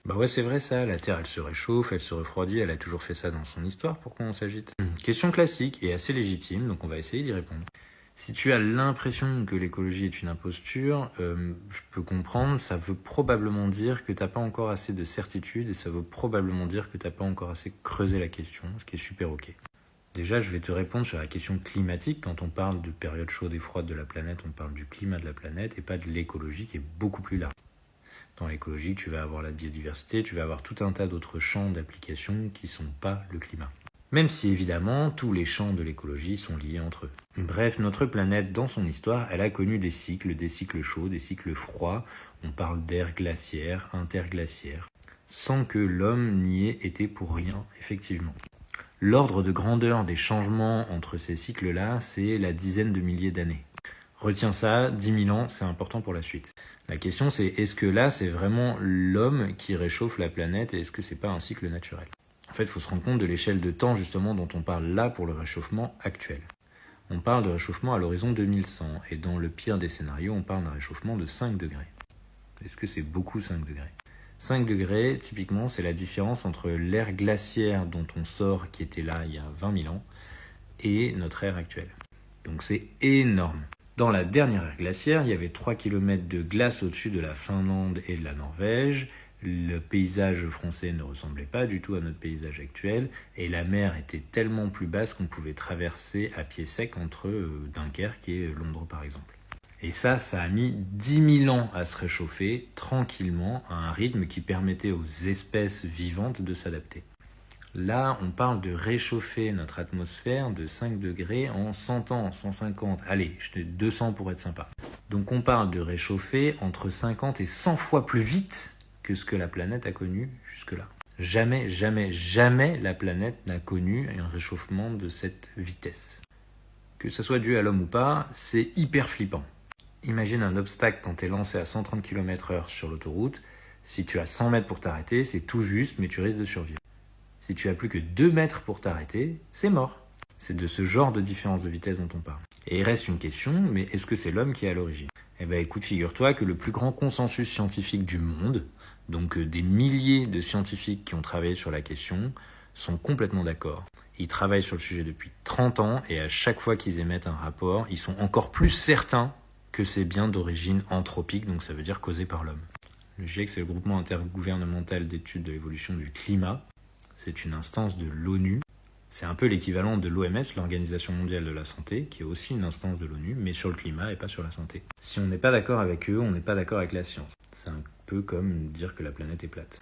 Bah ouais, c'est vrai ça, la Terre elle se réchauffe, elle se refroidit, elle a toujours fait ça dans son histoire, pourquoi on s'agite? Question classique et assez légitime, donc on va essayer d'y répondre. Si tu as l'impression que l'écologie est une imposture, je peux comprendre, ça veut probablement dire que t'as pas encore assez de certitude et ça veut probablement dire que t'as pas encore assez creusé la question, ce qui est super ok. Déjà, je vais te répondre sur la question climatique. Quand on parle de période chaude et froide de la planète, on parle du climat de la planète et pas de l'écologie qui est beaucoup plus large. Dans l'écologie, tu vas avoir la biodiversité, tu vas avoir tout un tas d'autres champs d'application qui sont pas le climat. Même si évidemment, tous les champs de l'écologie sont liés entre eux. Bref, notre planète, dans son histoire, elle a connu des cycles chauds, des cycles froids. On parle d'ère glaciaire, interglaciaire, sans que l'homme n'y ait été pour rien, effectivement. L'ordre de grandeur des changements entre ces cycles-là, c'est la dizaine de milliers d'années. Retiens ça, 10 000 ans, c'est important pour la suite. La question c'est, est-ce que là, c'est vraiment l'homme qui réchauffe la planète et est-ce que c'est pas un cycle naturel? En fait, il faut se rendre compte de l'échelle de temps justement dont on parle là pour le réchauffement actuel. On parle de réchauffement à l'horizon 2100 et dans le pire des scénarios, on parle d'un réchauffement de 5 degrés. Est-ce que c'est beaucoup 5 degrés? 5 degrés, typiquement, c'est la différence entre l'ère glaciaire dont on sort, qui était là il y a 20 000 ans, et notre ère actuelle. Donc c'est énorme. Dans la dernière ère glaciaire, il y avait 3 km de glace au-dessus de la Finlande et de la Norvège. Le paysage français ne ressemblait pas du tout à notre paysage actuel, et la mer était tellement plus basse qu'on pouvait traverser à pied sec entre Dunkerque et Londres par exemple. Et ça a mis 10 000 ans à se réchauffer tranquillement à un rythme qui permettait aux espèces vivantes de s'adapter. Là, on parle de réchauffer notre atmosphère de 5 degrés en 100 ans, 150, allez, 200 pour être sympa. Donc on parle de réchauffer entre 50 et 100 fois plus vite que ce que la planète a connu jusque-là. Jamais, jamais, jamais la planète n'a connu un réchauffement de cette vitesse. Que ce soit dû à l'homme ou pas, c'est hyper flippant. Imagine un obstacle quand tu es lancé à 130 km/h sur l'autoroute. Si tu as 100 mètres pour t'arrêter, c'est tout juste, mais tu risques de survivre. Si tu as plus que 2 mètres pour t'arrêter, c'est mort. C'est de ce genre de différence de vitesse dont on parle. Et il reste une question, mais est-ce que c'est l'homme qui est à l'origine? Eh ben écoute, figure-toi que le plus grand consensus scientifique du monde, donc des milliers de scientifiques qui ont travaillé sur la question, sont complètement d'accord. Ils travaillent sur le sujet depuis 30 ans et à chaque fois qu'ils émettent un rapport, ils sont encore plus certains que c'est bien d'origine anthropique, donc ça veut dire causé par l'homme. Le GIEC, c'est le groupement intergouvernemental d'études de l'évolution du climat. C'est une instance de l'ONU. C'est un peu l'équivalent de l'OMS, l'Organisation mondiale de la santé, qui est aussi une instance de l'ONU, mais sur le climat et pas sur la santé. Si on n'est pas d'accord avec eux, on n'est pas d'accord avec la science. C'est un peu comme dire que la planète est plate.